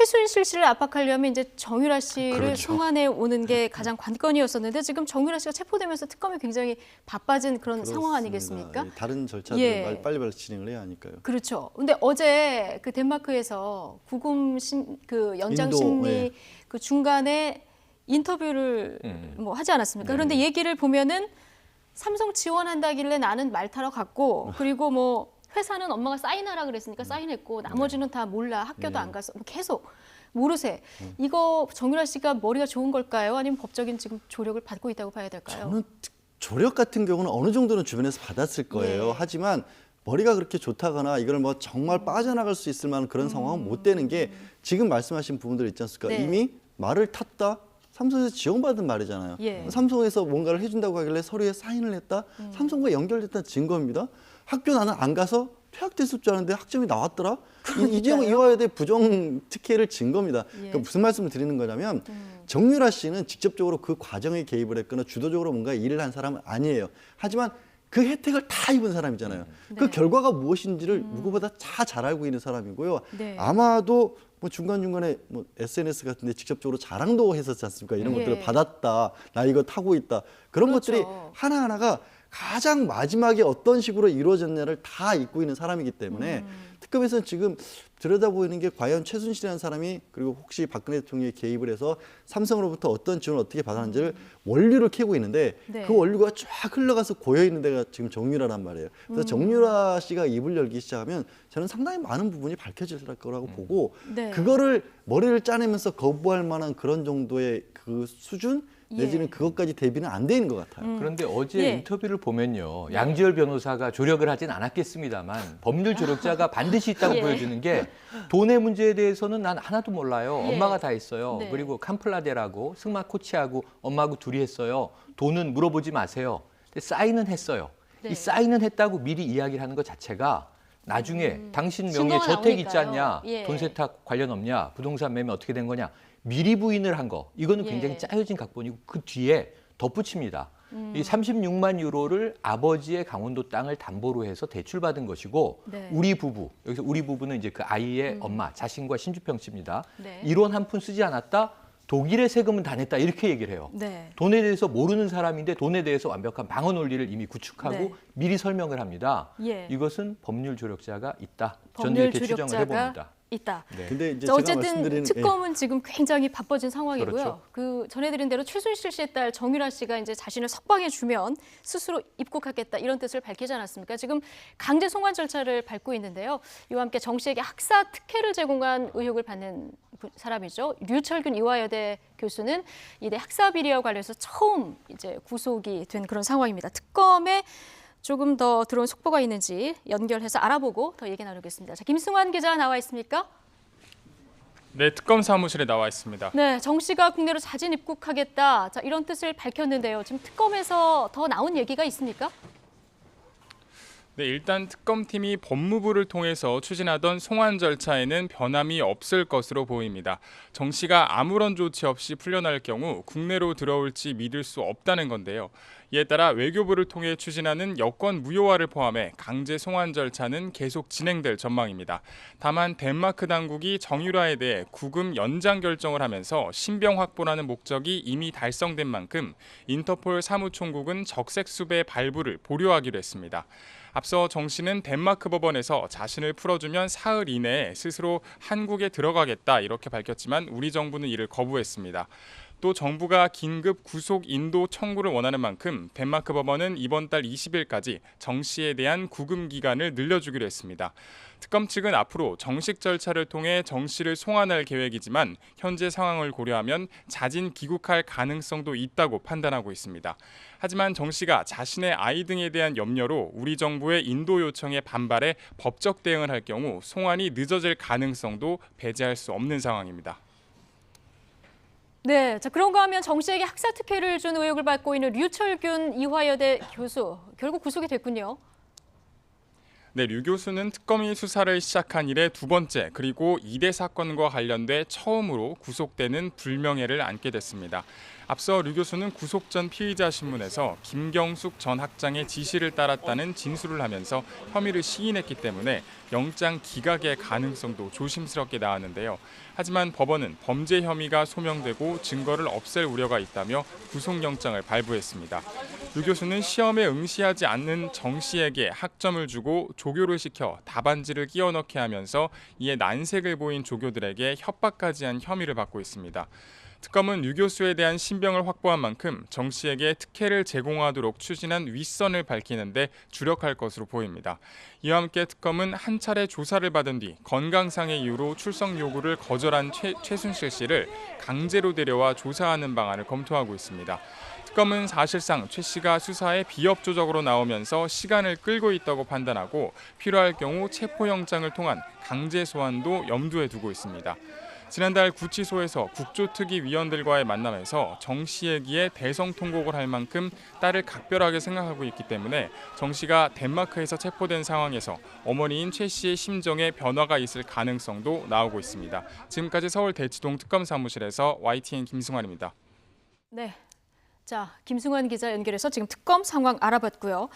최순실 씨를 압박하려면 이제 정유라 씨를 그렇죠. 송환해 오는 게 가장 관건이었었는데 지금 정유라 씨가 체포되면서 특검이 굉장히 바빠진 그런 상황 아니겠습니까? 예, 다른 절차들 예. 빨리빨리 진행을 해야 하니까요. 그렇죠. 근데 어제 그 덴마크에서 구금 그 연장 인도, 심리 예. 그 중간에 인터뷰를 뭐 하지 않았습니까? 그런데 얘기를 보면은 삼성 지원한다길래 나는 말 타러 갔고 그리고 뭐 회사는 엄마가 사인하라 그랬으니까 사인했고 나머지는 다 몰라 학교도 안 가서 계속 모르세. 이거 정유라 씨가 머리가 좋은 걸까요? 아니면 법적인 지금 조력을 받고 있다고 봐야 될까요? 저는 조력 같은 경우는 어느 정도는 주변에서 받았을 거예요. 예. 하지만 머리가 그렇게 좋다거나 이걸 뭐 정말 빠져나갈 수 있을 만한 그런 상황은 못 되는 게 지금 말씀하신 부분들 있지 않습니까? 네. 이미 말을 탔다. 삼성에서 지원받은 말이잖아요. 예. 삼성에서 뭔가를 해준다고 하길래 서류에 사인을 했다. 삼성과 연결됐다는 증거입니다. 학교 나는 안 가서 퇴학됐을 줄 알았는데 학점이 나왔더라. 이재용 이화여대 부정 특혜를 증거입니다. 예. 그러니까 무슨 말씀을 드리는 거냐면 정유라 씨는 직접적으로 그 과정에 개입을 했거나 주도적으로 뭔가 일을 한 사람은 아니에요. 하지만 그 혜택을 다 입은 사람이잖아요. 그 네. 결과가 무엇인지를 누구보다 잘 알고 있는 사람이고요. 네. 아마도 뭐 중간중간에 뭐 SNS 같은 데 직접적으로 자랑도 했었지 않습니까? 이런 예. 것들을 받았다. 나 이거 타고 있다. 그런 그렇죠. 것들이 하나하나가 가장 마지막에 어떤 식으로 이루어졌냐를 다 잊고 있는 사람이기 때문에 특검에서는 지금 들여다보이는 게 과연 최순실이라는 사람이 그리고 혹시 박근혜 대통령이 개입을 해서 삼성으로부터 어떤 지원을 어떻게 받았는지를 원류를 캐고 있는데 네. 그 원류가 쫙 흘러가서 고여 있는 데가 지금 정유라란 말이에요. 그래서 정유라 씨가 입을 열기 시작하면 저는 상당히 많은 부분이 밝혀질 거라고 보고 네. 그거를 머리를 짜내면서 거부할 만한 그런 정도의 그 수준 내지는 예. 그것까지 대비는 안 돼 있는 것 같아요. 그런데 어제 예. 인터뷰를 보면요. 양지열 변호사가 조력을 하진 않았겠습니다만 법률 조력자가 반드시 있다고 예. 보여주는 게 돈의 문제에 대해서는 난 하나도 몰라요. 예. 엄마가 다 했어요. 네. 그리고 캄플라데라고 승마 코치하고 엄마하고 둘이 했어요. 돈은 물어보지 마세요. 근데 사인은 했어요. 네. 이 사인은 했다고 미리 이야기를 하는 것 자체가 나중에 당신 명의에 증거가 저택 있지 나오니까요. 않냐, 예. 돈 세탁 관련 없냐, 부동산 매매 어떻게 된 거냐, 미리 부인을 한 거. 이거는 예. 굉장히 짜여진 각본이고 그 뒤에 덧붙입니다. 이 36만 유로를 아버지의 강원도 땅을 담보로 해서 대출받은 것이고 네. 우리 부부, 여기서 우리 부부는 이제 그 아이의 엄마, 자신과 신주평 씨입니다. 네. 1원 한 푼 쓰지 않았다. 독일의 세금은 다 냈다. 이렇게 얘기를 해요. 네. 돈에 대해서 모르는 사람인데 돈에 대해서 완벽한 방어 논리를 이미 구축하고 네. 미리 설명을 합니다. 예. 이것은 법률 조력자가 있다. 저는 법률 이렇게 추정을 조력자가 해봅니다. 있다. 네. 근데 이제 자, 제가 어쨌든 말씀드리는 특검은 지금 굉장히 바빠진 상황이고요. 그렇죠. 그 전해드린 대로 최순실 씨의 딸 정유라 씨가 이제 자신을 석방해 주면 스스로 입국하겠다 이런 뜻을 밝히지 않았습니까? 지금 강제 송환 절차를 밟고 있는데요. 이와 함께 정 씨에게 학사 특혜를 제공한 의혹을 받는 사람이죠. 류철균 이화여대 교수는 이대 학사 비리와 관련해서 처음 이제 구속이 된 그런 상황입니다. 특검에 조금 더 들어온 속보가 있는지 연결해서 알아보고 더 얘기 나누겠습니다. 자, 김승환 기자 나와 있습니까? 네, 특검 사무실에 나와 있습니다. 네, 정 씨가 국내로 자진 입국하겠다. 자, 이런 뜻을 밝혔는데요. 지금 특검에서 더 나온 얘기가 있습니까? 네, 일단 특검팀이 법무부를 통해서 추진하던 송환 절차에는 변함이 없을 것으로 보입니다. 정 씨가 아무런 조치 없이 풀려날 경우 국내로 들어올지 믿을 수 없다는 건데요. 이에 따라 외교부를 통해 추진하는 여권 무효화를 포함해 강제 송환 절차는 계속 진행될 전망입니다. 다만 덴마크 당국이 정유라에 대해 구금 연장 결정을 하면서 신병 확보라는 목적이 이미 달성된 만큼 인터폴 사무총국은 적색 수배 발부를 보류하기로 했습니다. 앞서 정 씨는 덴마크 법원에서 자신을 풀어주면 사흘 이내에 스스로 한국에 들어가겠다 이렇게 밝혔지만 우리 정부는 이를 거부했습니다. 또 정부가 긴급 구속 인도 청구를 원하는 만큼 덴마크 법원은 이번 달 20일까지 정 씨에 대한 구금 기간을 늘려주기로 했습니다. 특검 측은 앞으로 정식 절차를 통해 정 씨를 송환할 계획이지만 현재 상황을 고려하면 자진 귀국할 가능성도 있다고 판단하고 있습니다. 하지만 정 씨가 자신의 아이 등에 대한 염려로 우리 정부의 인도 요청에 반발해 법적 대응을 할 경우 송환이 늦어질 가능성도 배제할 수 없는 상황입니다. 네, 자 그런가 하면 정 씨에게 학사 특혜를 준 의혹을 받고 있는 류철균 이화여대 교수 결국 구속이 됐군요. 네, 류 교수는 특검이 수사를 시작한 이래 두 번째 그리고 이대 사건과 관련돼 처음으로 구속되는 불명예를 안게 됐습니다. 앞서 류 교수는 구속 전 피의자 신문에서 김경숙 전 학장의 지시를 따랐다는 진술을 하면서 혐의를 시인했기 때문에 영장 기각의 가능성도 조심스럽게 나왔는데요. 하지만 법원은 범죄 혐의가 소명되고 증거를 없앨 우려가 있다며 구속영장을 발부했습니다. 류 교수는 시험에 응시하지 않는 정 씨에게 학점을 주고 조교를 시켜 답안지를 끼워 넣게 하면서 이에 난색을 보인 조교들에게 협박까지 한 혐의를 받고 있습니다. 특검은 류 교수에 대한 신병을 확보한 만큼 정 씨에게 특혜를 제공하도록 추진한 윗선을 밝히는데 주력할 것으로 보입니다. 이와 함께 특검은 한 차례 조사를 받은 뒤 건강상의 이유로 출석 요구를 거절한 최순실 씨를 강제로 데려와 조사하는 방안을 검토하고 있습니다. 특검은 사실상 최 씨가 수사에 비협조적으로 나오면서 시간을 끌고 있다고 판단하고 필요할 경우 체포영장을 통한 강제 소환도 염두에 두고 있습니다. 지난달 구치소에서 국조특위위원들과의 만남에서 정 씨에게 대성통곡을 할 만큼 딸을 각별하게 생각하고 있기 때문에 정 씨가 덴마크에서 체포된 상황에서 어머니인 최 씨의 심정에 변화가 있을 가능성도 나오고 있습니다. 지금까지 서울 대치동 특검 사무실에서 YTN 김승환입니다. 네, 자 김승환 기자 연결해서 지금 특검 상황 알아봤고요.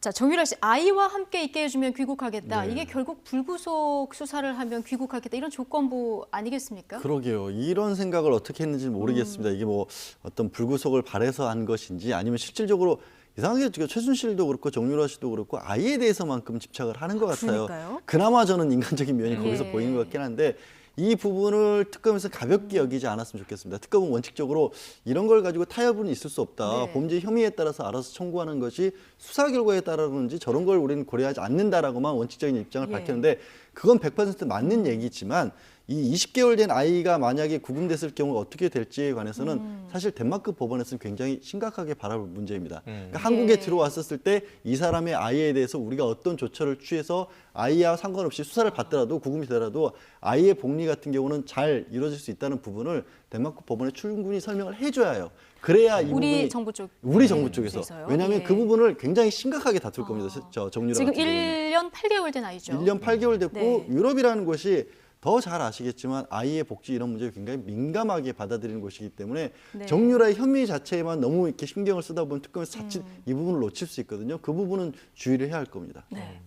자, 정유라 씨 아이와 함께 있게 해주면 귀국하겠다. 네. 이게 결국 불구속 수사를 하면 귀국하겠다 이런 조건부 아니겠습니까? 그러게요. 이런 생각을 어떻게 했는지 모르겠습니다. 이게 뭐 어떤 불구속을 바래서 한 것인지 아니면 실질적으로 이상하게 최순실도 그렇고 정유라 씨도 그렇고 아이에 대해서만큼 집착을 하는 것 같아요. 그러니까요. 그나마 저는 인간적인 면이 거기서 예. 보이는 것 같긴 한데 이 부분을 특검에서 가볍게 여기지 않았으면 좋겠습니다. 특검은 원칙적으로 이런 걸 가지고 타협은 있을 수 없다. 네. 범죄 혐의에 따라서 알아서 청구하는 것이 수사 결과에 따라서는지 저런 걸 우리는 고려하지 않는다라고만 원칙적인 입장을 예. 밝혔는데 그건 100% 맞는 얘기지만 이 20개월 된 아이가 만약에 구금됐을 경우 어떻게 될지에 관해서는 사실 덴마크 법원에서는 굉장히 심각하게 바라볼 문제입니다. 그러니까 한국에 예. 들어왔었을 때 이 사람의 아이에 대해서 우리가 어떤 조처를 취해서 아이와 상관없이 수사를 받더라도 구금이 되더라도 아이의 복리 같은 경우는 잘 이루어질 수 있다는 부분을 덴마크 법원에 충분히 설명을 해줘야 해요. 그래야 이 우리 부분이 정부 쪽 우리 정부 쪽에서 쪽에서요? 왜냐하면 예. 그 부분을 굉장히 심각하게 다툴 겁니다. 저 정유라 지금 같은 경우는. 1년 8개월 된 아이죠. 1년 8개월 됐고 네. 유럽이라는 곳이 더 잘 아시겠지만 아이의 복지 이런 문제를 굉장히 민감하게 받아들이는 곳이기 때문에 네. 정유라의 혐의 자체에만 너무 이렇게 신경을 쓰다 보면 특검에서 자칫 이 부분을 놓칠 수 있거든요. 그 부분은 주의를 해야 할 겁니다. 네.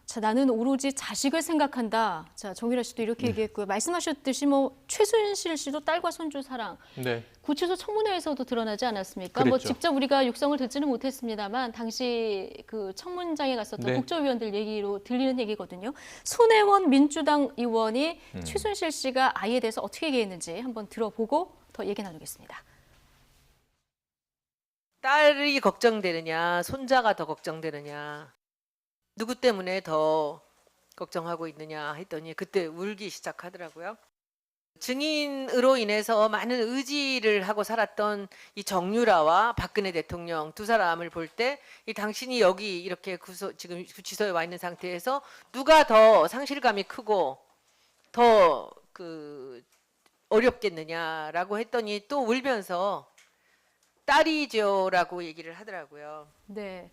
자, 나는 오로지 자식을 생각한다. 자, 정유라 씨도 이렇게 얘기했고요. 말씀하셨듯이 뭐 최순실 씨도 딸과 손주 사랑. 네. 구치소 청문회에서도 드러나지 않았습니까? 뭐 그랬죠. 직접 우리가 육성을 듣지는 못했습니다만 당시 그 청문장에 갔었던 네. 국조위원들 얘기로 들리는 얘기거든요. 손혜원 민주당 의원이 최순실 씨가 아이에 대해서 어떻게 얘기했는지 한번 들어보고 더 얘기 나누겠습니다. 딸이 걱정되느냐, 손자가 더 걱정되느냐, 누구 때문에 더 걱정하고 있느냐 했더니 그때 울기 시작하더라고요. 증인으로 인해서 많은 의지를 하고 살았던 이 정유라와 박근혜 대통령 두 사람을 볼 때 이 당신이 여기 이렇게 지금 구치소에 와 있는 상태에서 누가 더 상실감이 크고 더 어렵겠느냐라고 했더니 또 울면서 딸이죠라고 얘기를 하더라고요. 네,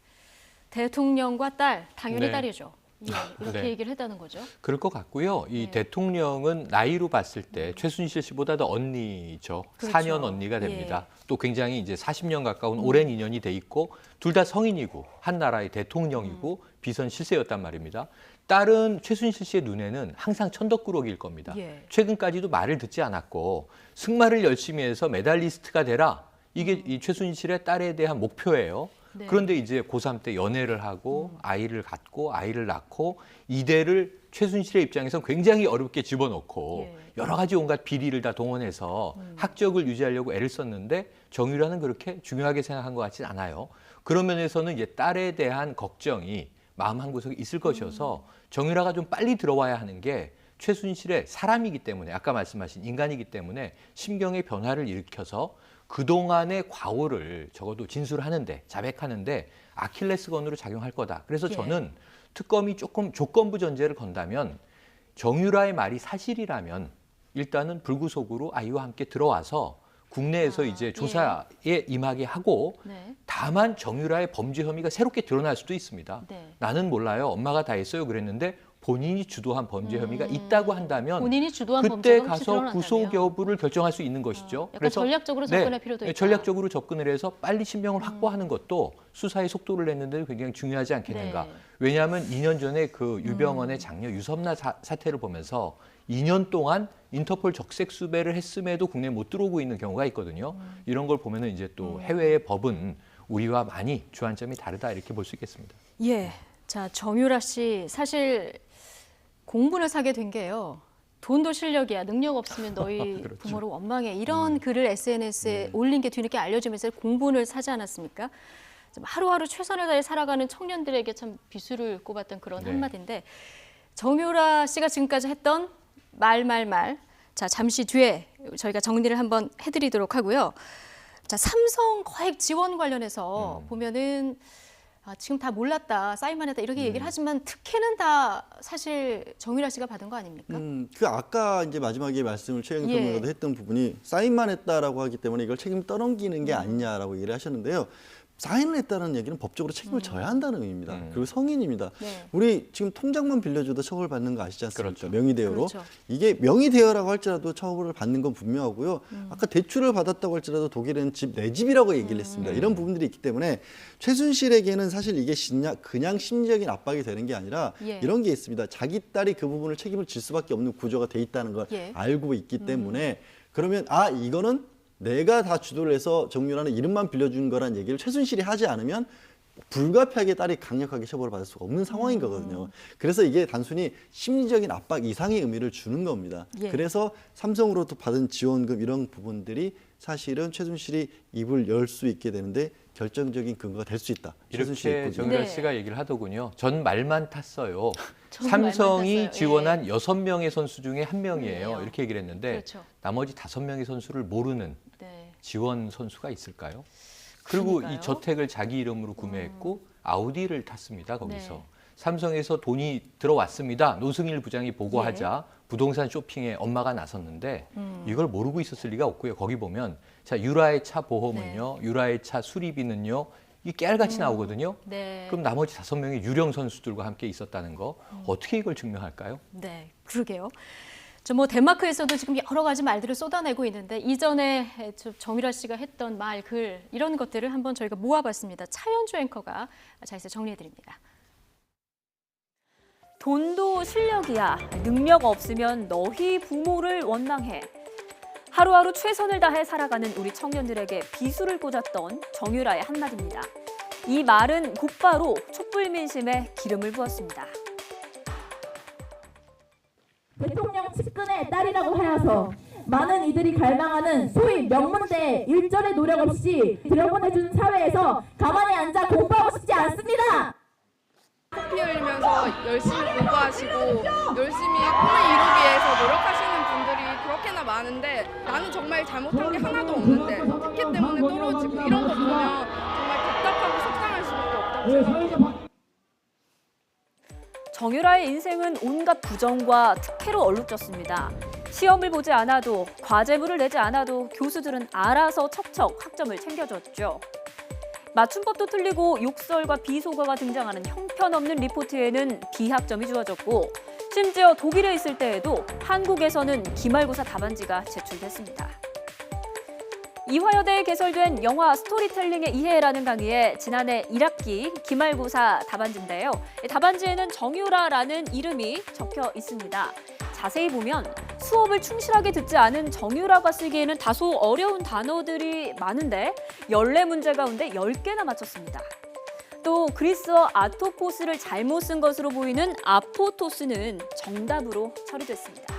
대통령과 딸 당연히 네. 딸이죠. 예, 이렇게 네. 얘기를 했다는 거죠. 그럴 것 같고요. 이 네. 대통령은 나이로 봤을 때 최순실 씨보다 더 언니죠. 그렇죠. 4년 언니가 됩니다. 또 굉장히 이제 40년 가까운 오랜 인연이 돼 있고 둘 다 성인이고 한 나라의 대통령이고 비선 실세였단 말입니다. 딸은 최순실 씨의 눈에는 항상 천덕꾸러기일 겁니다. 예. 최근까지도 말을 듣지 않았고 승마를 열심히 해서 메달리스트가 되라. 이게 이 최순실의 딸에 대한 목표예요. 네. 그런데 이제 고3 때 연애를 하고 아이를 갖고 아이를 낳고 이대를 최순실의 입장에서 굉장히 어렵게 집어넣고 예. 여러 가지 온갖 비리를 다 동원해서 학적을 유지하려고 애를 썼는데 정유라는 그렇게 중요하게 생각한 것 같진 않아요. 그런 면에서는 이제 딸에 대한 걱정이 마음 한구석에 있을 것이어서 정유라가 좀 빨리 들어와야 하는 게 최순실의 사람이기 때문에 아까 말씀하신 인간이기 때문에 심경의 변화를 일으켜서 그동안의 과오를 적어도 진술하는데 자백하는데 아킬레스건으로 작용할 거다. 그래서 예. 저는 특검이 조금 조건부 전제를 건다면 정유라의 말이 사실이라면 일단은 불구속으로 아이와 함께 들어와서 국내에서 이제 조사에 임하게 하고 네. 다만 정유라의 범죄 혐의가 새롭게 드러날 수도 있습니다. 네. 나는 몰라요. 엄마가 다 했어요. 그랬는데 본인이 주도한 범죄 혐의가 있다고 한다면 본인이 주도한 그때 범죄가 혹시 가서 드러난다면. 구속 여부를 결정할 수 있는 것이죠. 약간 전략적으로 접근할 필요도 있다. 전략적으로 접근을 해서 빨리 신병을 확보하는 것도 수사의 속도를 냈는데 굉장히 중요하지 않겠는가. 네. 왜냐하면 2년 전에 그 유병언의 장녀 유섬나 사태를 보면서 2년 동안 인터폴 적색 수배를 했음에도 국내에 못 들어오고 있는 경우가 있거든요. 이런 걸 보면은 이제 또 해외의 법은 우리와 많이 주안점이 다르다 이렇게 볼 수 있겠습니다. 예. 자, 정유라 씨 사실 공분을 사게 된 게요. 돈도 실력이야. 능력 없으면 너희 그렇죠. 부모를 원망해. 이런 글을 SNS에 올린 게 뒤늦게 알려지면서 공분을 사지 않았습니까? 좀 하루하루 최선을 다해 살아가는 청년들에게 참 비수를 꼽았던 그런 네. 한마디인데 정유라 씨가 지금까지 했던 말. 자, 잠시 뒤에 저희가 정리를 한번 해드리도록 하고요. 자, 삼성 거액 지원 관련해서 보면은 지금 다 몰랐다, 사인만 했다 이렇게 얘기를 하지만 특혜는 다 사실 정유라 씨가 받은 거 아닙니까? 그 아까 이제 마지막에 말씀을 최영 예. 평론가도 했던 부분이 사인만 했다라고 하기 때문에 이걸 책임 떠넘기는 게 아니냐라고 얘기를 하셨는데요. 사인을 했다는 얘기는 법적으로 책임을 져야 한다는 의미입니다. 그리고 성인입니다. 네. 우리 지금 통장만 빌려줘도 처벌받는 거 아시지 않습니까? 그렇죠. 명의대여로. 그렇죠. 이게 명의대여라고 할지라도 처벌을 받는 건 분명하고요. 아까 대출을 받았다고 할지라도 독일은 집 내 집이라고 얘기를 했습니다. 이런 부분들이 있기 때문에 최순실에게는 사실 이게 그냥 심리적인 압박이 되는 게 아니라 예. 이런 게 있습니다. 자기 딸이 그 부분을 책임을 질 수밖에 없는 구조가 돼 있다는 걸 예. 알고 있기 때문에 그러면 이거는 내가 다 주도를 해서 정유라는 이름만 빌려준 거란 얘기를 최순실이 하지 않으면 불가피하게 딸이 강력하게 처벌을 받을 수가 없는 상황인 거거든요. 그래서 이게 단순히 심리적인 압박 이상의 의미를 주는 겁니다. 예. 그래서 삼성으로부터 받은 지원금 이런 부분들이 사실은 최순실이 입을 열 수 있게 되는데 결정적인 근거가 될 수 있다. 최순실의 이렇게 입국이. 정유라 네. 씨가 얘기를 하더군요. 전 말만 탔어요. 전 말만 삼성이 탔어요. 지원한 6명의 선수 중에 1명이에요. 그래요. 이렇게 얘기를 했는데 그렇죠. 나머지 5명의 선수를 모르는 네. 지원 선수가 있을까요? 그리고 그러니까요. 이 저택을 자기 이름으로 구매했고 아우디를 탔습니다. 거기서. 네. 삼성에서 돈이 들어왔습니다. 노승일 부장이 보고하자 예. 부동산 쇼핑에 엄마가 나섰는데 이걸 모르고 있었을 리가 없고요. 거기 보면 자 유라의 차 보험은요. 유라의 차 수리비는요. 이 깨알같이 나오거든요. 네. 그럼 나머지 5명의 유령 선수들과 함께 있었다는 거 어떻게 이걸 증명할까요? 네, 그러게요. 뭐 덴마크에서도 지금 여러 가지 말들을 쏟아내고 있는데 이전에 정유라 씨가 했던 말, 글 이런 것들을 한번 저희가 모아봤습니다. 차연주 앵커가 자세히 정리해드립니다. 돈도 실력이야. 능력 없으면 너희 부모를 원망해. 하루하루 최선을 다해 살아가는 우리 청년들에게 비수를 꽂았던 정유라의 한마디입니다. 이 말은 곧바로 촛불 민심에 기름을 부었습니다. 대통령 측근의 딸이라고 하여서 많은 이들이 갈망하는 소위 명문대 일절의 노력 없이 들여보내준 사회에서 가만히 앉아 공부하고 싶지 않습니다. 피 흘리면서 열심히 공부하시고 열심히 꿈을 이루기 위해서 노력하시는 분들이 그렇게나 많은데 나는 정말 잘못한 게 하나도 없는데 특혜 때문에 떨어지고 이런 거 보면 정말 답답하고 속상할 수밖에 없다고 생각해요. 정유라의 인생은 온갖 부정과 특혜로 얼룩졌습니다. 시험을 보지 않아도 과제물을 내지 않아도 교수들은 알아서 척척 학점을 챙겨줬죠. 맞춤법도 틀리고 욕설과 비속어가 등장하는 형편없는 리포트에는 B학점이 주어졌고 심지어 독일에 있을 때에도 한국에서는 기말고사 답안지가 제출됐습니다. 이화여대에 개설된 영화 스토리텔링의 이해라는 강의에 지난해 1학기 기말고사 답안지인데요. 답안지에는 정유라라는 이름이 적혀 있습니다. 자세히 보면 수업을 충실하게 듣지 않은 정유라가 쓰기에는 다소 어려운 단어들이 많은데 14문제 가운데 10개나 맞췄습니다. 또 그리스어 아토포스를 잘못 쓴 것으로 보이는 아포토스는 정답으로 처리됐습니다.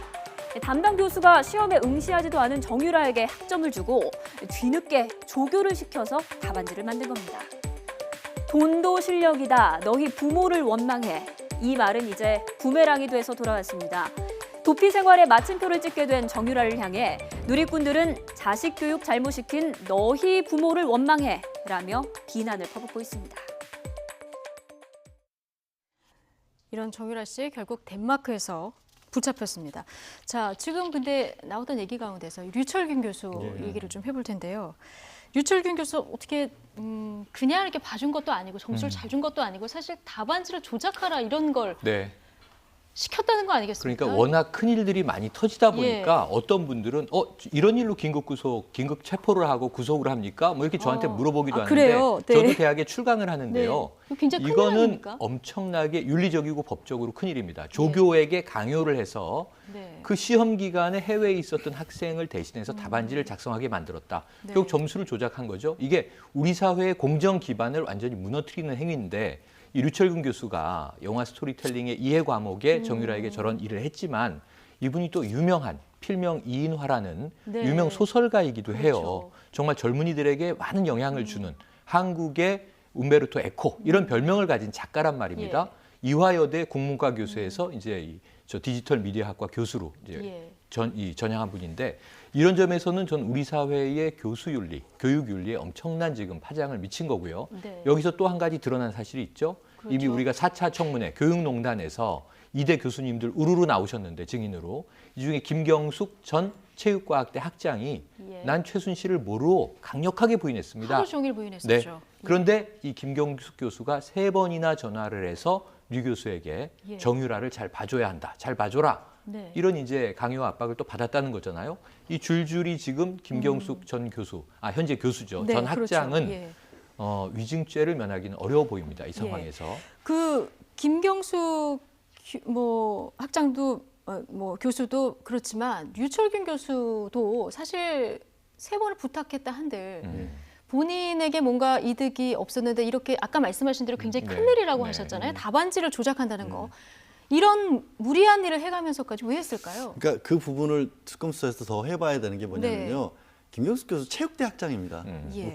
담당 교수가 시험에 응시하지도 않은 정유라에게 학점을 주고 뒤늦게 조교를 시켜서 답안지를 만든 겁니다. 돈도 실력이다. 너희 부모를 원망해. 이 말은 이제 부메랑이 돼서 돌아왔습니다. 도피 생활에 마침표를 찍게 된 정유라를 향해 누리꾼들은 자식 교육 잘못시킨 너희 부모를 원망해 라며 비난을 퍼붓고 있습니다. 이런 정유라 씨 결국 덴마크에서 붙잡혔습니다. 자, 지금 근데 나오던 얘기 가운데서 류철균 교수 얘기를 좀 해볼 텐데요. 류철균 교수 어떻게 그냥 이렇게 봐준 것도 아니고 점수를 잘 준 것도 아니고 사실 답안지를 조작하라 이런 걸 네. 시켰다는 거 아니겠습니까? 그러니까 워낙 큰 일들이 많이 터지다 보니까 어떤 분들은 이런 일로 긴급 구속, 긴급 체포를 하고 구속을 합니까? 뭐 이렇게 저한테 물어보기도 하는데 그래요? 네. 저도 대학에 출강을 하는데요. 네. 굉장히 큰 일 이거는 아닙니까? 엄청나게 윤리적이고 법적으로 큰 일입니다. 조교에게 강요를 해서 네. 그 시험 기간에 해외에 있었던 학생을 대신해서 답안지를 작성하게 만들었다. 네. 결국 점수를 조작한 거죠. 이게 우리 사회의 공정 기반을 완전히 무너뜨리는 행위인데 이 류철근 교수가 영화 스토리텔링의 이해 과목에 정유라에게 저런 일을 했지만 이분이 또 유명한 필명 이인화라는 네. 유명 소설가이기도 해요. 그렇죠. 정말 젊은이들에게 많은 영향을 주는 한국의 움베르토 에코 이런 별명을 가진 작가란 말입니다. 이화여대 국문과 교수에서 이제 저 디지털 미디어학과 교수로 이제 전향한 분인데 이런 점에서는 전 우리 사회의 교수윤리, 교육윤리에 엄청난 지금 파장을 미친 거고요. 네. 여기서 또 한 가지 드러난 사실이 있죠. 그렇죠. 이미 우리가 4차 청문회 교육농단에서 이대 교수님들 우르르 나오셨는데 증인으로 이 중에 김경숙 전 체육과학대 학장이 난 최순실을 모르고 강력하게 부인했습니다. 하루 종일 부인했었죠. 네. 그런데 이 김경숙 교수가 3번이나 전화를 해서 류 교수에게 정유라를 잘 봐줘야 한다. 잘 봐줘라. 네. 이런 이제 강요와 압박을 또 받았다는 거잖아요. 이 줄줄이 지금 김경숙 전 교수, 현재 교수죠. 네, 전 그렇죠. 학장은 위증죄를 면하기는 어려워 보입니다. 이 상황에서. 그 김경숙 학장도 교수도 그렇지만 류철균 교수도 사실 3번을 부탁했다 한들 본인에게 뭔가 이득이 없었는데 이렇게 아까 말씀하신 대로 굉장히 큰일이라고 하셨잖아요. 답안지를 조작한다는 거. 이런 무리한 일을 해가면서까지 왜 했을까요? 그러니까 그 부분을 특검 수사에서 더 해봐야 되는 게 뭐냐면요. 김경숙 교수 체육대 학장입니다.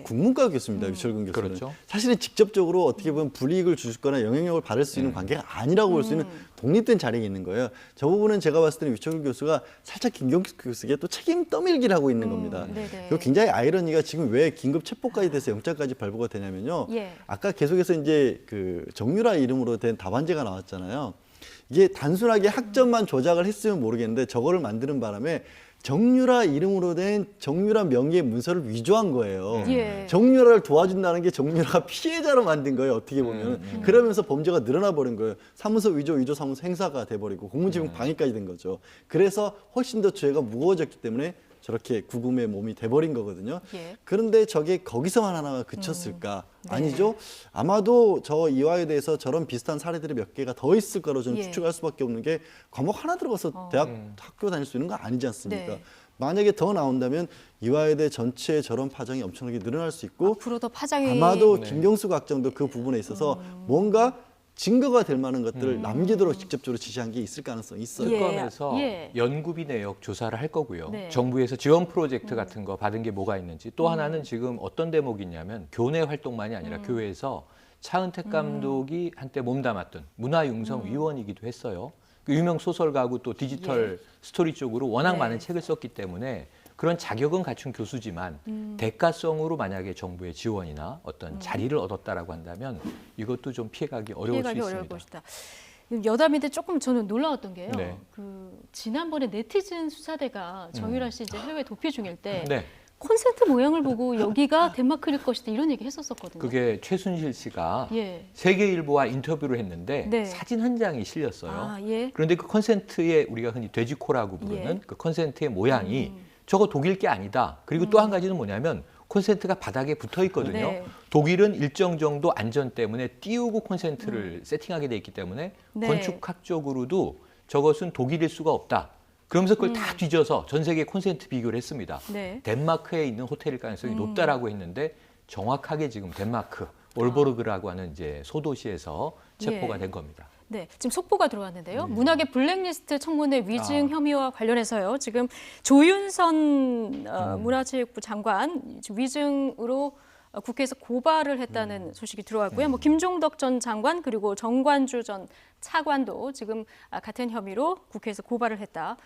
국문과 교수입니다. 류철근 교수는. 그렇죠. 사실은 직접적으로 어떻게 보면 불이익을 주거나 영향력을 받을 수 있는 관계가 아니라고 볼 수 있는 독립된 자리에 있는 거예요. 저 부분은 제가 봤을 때는 류철근 교수가 살짝 김경숙 교수에게 또 책임 떠밀기를 하고 있는 겁니다. 그리고 굉장히 아이러니가 지금 왜 긴급 체포까지 돼서 영장까지 발부가 되냐면요. 아까 계속해서 이제 그 정유라 이름으로 된 답안지가 나왔잖아요. 이게 단순하게 학점만 조작을 했으면 모르겠는데 저거를 만드는 바람에 정유라 이름으로 된 정유라 명의의 문서를 위조한 거예요. 정유라를 도와준다는 게 정유라가 피해자로 만든 거예요. 어떻게 보면. 그러면서 범죄가 늘어나 버린 거예요. 사무소 위조 사무소 행사가 돼버리고 공무집행 방해까지 된 거죠. 그래서 훨씬 더 죄가 무거워졌기 때문에 저렇게 구금의 몸이 돼버린 거거든요. 그런데 저게 거기서만 하나가 그쳤을까? 아니죠. 아마도 저 이화에 대해서 저런 비슷한 사례들이 몇 개가 더 있을 거라고 저는 추측할 수밖에 없는 게 과목 하나 들어가서 학교 다닐 수 있는 거 아니지 않습니까? 만약에 더 나온다면 이화여대 전체에 저런 파장이 엄청나게 늘어날 수 있고 앞으로 더 파장이 아마도 김경숙 학장도 그 부분에 있어서 뭔가 증거가 될 만한 것들을 남기도록 직접적으로 지시한 게 있을 가능성이 있어요. 특검에서 연구비 내역 조사를 할 거고요. 정부에서 지원 프로젝트 같은 거 받은 게 뭐가 있는지 또 하나는 지금 어떤 대목이 있냐면 교내 활동만이 아니라 교회에서 차은택 감독이 한때 몸담았던 문화융성위원이기도 했어요. 그 유명 소설가하고 또 디지털 스토리 쪽으로 워낙 많은 책을 썼기 때문에 그런 자격은 갖춘 교수지만 대가성으로 만약에 정부의 지원이나 어떤 자리를 얻었다라고 한다면 이것도 좀 피해가기 어려울 수 있습니다. 어려울 것이다. 여담인데 조금 저는 놀라웠던 게요. 그 지난번에 네티즌 수사대가 정유라 씨 이제 해외 도피 중일 때 콘센트 모양을 보고 여기가 덴마크일 것이다 이런 얘기 했었거든요. 그게 최순실 씨가 세계일보와 인터뷰를 했는데 사진 한 장이 실렸어요. 그런데 그 콘센트에 우리가 흔히 돼지코라고 부르는 그 콘센트의 모양이 저거 독일 게 아니다. 그리고 또 한 가지는 뭐냐면 콘센트가 바닥에 붙어 있거든요. 독일은 일정 정도 안전 때문에 띄우고 콘센트를 세팅하게 돼 있기 때문에 건축학적으로도 저것은 독일일 수가 없다. 그러면서 그걸 다 뒤져서 전 세계 콘센트 비교를 했습니다. 덴마크에 있는 호텔일 가능성이 높다라고 했는데 정확하게 지금 덴마크 올보르그라고 하는 이제 소도시에서 체포가 된 겁니다. 지금 속보가 들어왔는데요. 문학의 블랙리스트 청문회 위증 혐의와 관련해서요. 지금 조윤선 문화체육부 장관 위증으로 국회에서 고발을 했다는 소식이 들어왔고요. 김종덕 전 장관 그리고 정관주 전 차관도 지금 같은 혐의로 국회에서 고발을 했다.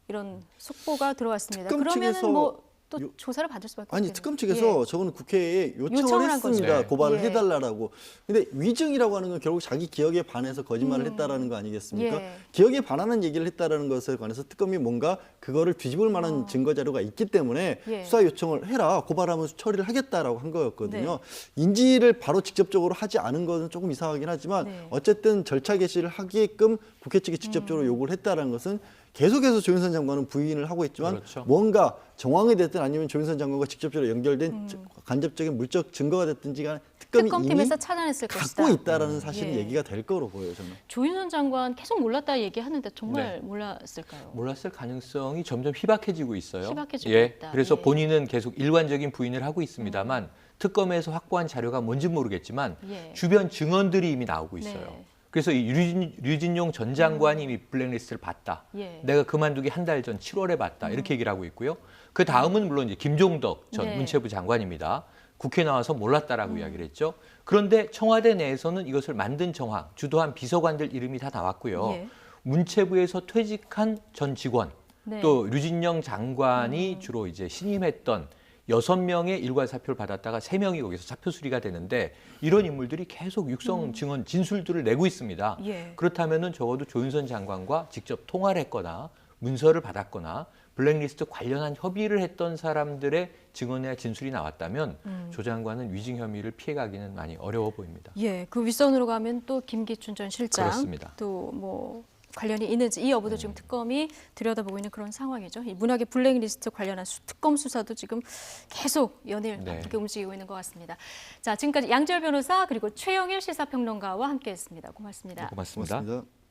이런 속보가 들어왔습니다. 특검 그러면은 측에서 또 요- 조사를 받을 수밖에 아니 없겠네요. 특검 측에서 저거는 국회에 요청을 한 거죠. 했습니다. 네. 고발을 예. 해달라고. 근데 위증이라고 하는 건 결국 자기 기억에 반해서 거짓말을 음. 했다라는 거 아니겠습니까? 예. 기억에 반하는 얘기를 했다라는 것에 관해서 특검이 뭔가 그거를 뒤집을 만한 증거 자료가 있기 때문에 예. 수사 요청을 해라, 고발하면 처리를 하겠다라고 한 거였거든요. 네. 인지를 바로 직접적으로 하지 않은 것은 조금 이상하긴 하지만 네. 어쨌든 절차 개시를 하게끔 국회 측이 직접적으로 요구를 했다라는 것은 계속해서 조윤선 장관은 부인을 하고 있지만 그렇죠. 뭔가 정황이 됐든 아니면 조윤선 장관과 직접적으로 연결된 간접적인 물적 증거가 됐든지 간에 특검이 특검팀에서 이미 찾아냈을 것이다. 갖고 있다라는 사실은 예. 얘기가 될 거로 보여요, 저는. 조윤선 장관 계속 몰랐다 얘기하는데 정말 네. 몰랐을까요? 몰랐을 가능성이 점점 희박해지고 있어요. 희박해지고 예, 있다. 그래서 예. 본인은 계속 일관적인 부인을 하고 있습니다만 특검에서 확보한 자료가 뭔지 모르겠지만 예. 주변 증언들이 이미 나오고 있어요. 네. 그래서 이 류진용 전 장관이 이미 블랙리스트를 봤다. 예. 내가 그만두기 한 달 전 7월에 봤다. 이렇게 얘기를 하고 있고요. 그 다음은 물론 이제 김종덕 전 네. 문체부 장관입니다. 국회 나와서 몰랐다라고 이야기를 했죠. 그런데 청와대 내에서는 이것을 만든 정황, 주도한 비서관들 이름이 다 나왔고요. 예. 문체부에서 퇴직한 전 직원, 네. 또 류진영 장관이 주로 이제 신임했던 6명의 일괄 사표를 받았다가 3명이 거기서 사표 수리가 되는데 이런 인물들이 계속 육성 증언 진술들을 내고 있습니다. 예. 그렇다면은 적어도 조윤선 장관과 직접 통화를 했거나 문서를 받았거나 블랙리스트 관련한 협의를 했던 사람들의 증언이나 진술이 나왔다면 조 장관은 위증 혐의를 피해가기는 많이 어려워 보입니다. 예, 그 윗선으로 가면 또 김기춘 전 실장, 그렇습니다. 또 뭐 관련이 있는지 이 여부도 지금 특검이 들여다보고 있는 그런 상황이죠. 이 문학의 블랙리스트 관련한 특검 수사도 지금 계속 연일 네. 이렇게 움직이고 있는 것 같습니다. 자, 지금까지 양지열 변호사 그리고 최영일 시사평론가와 함께했습니다. 고맙습니다. 고맙습니다. 고맙습니다.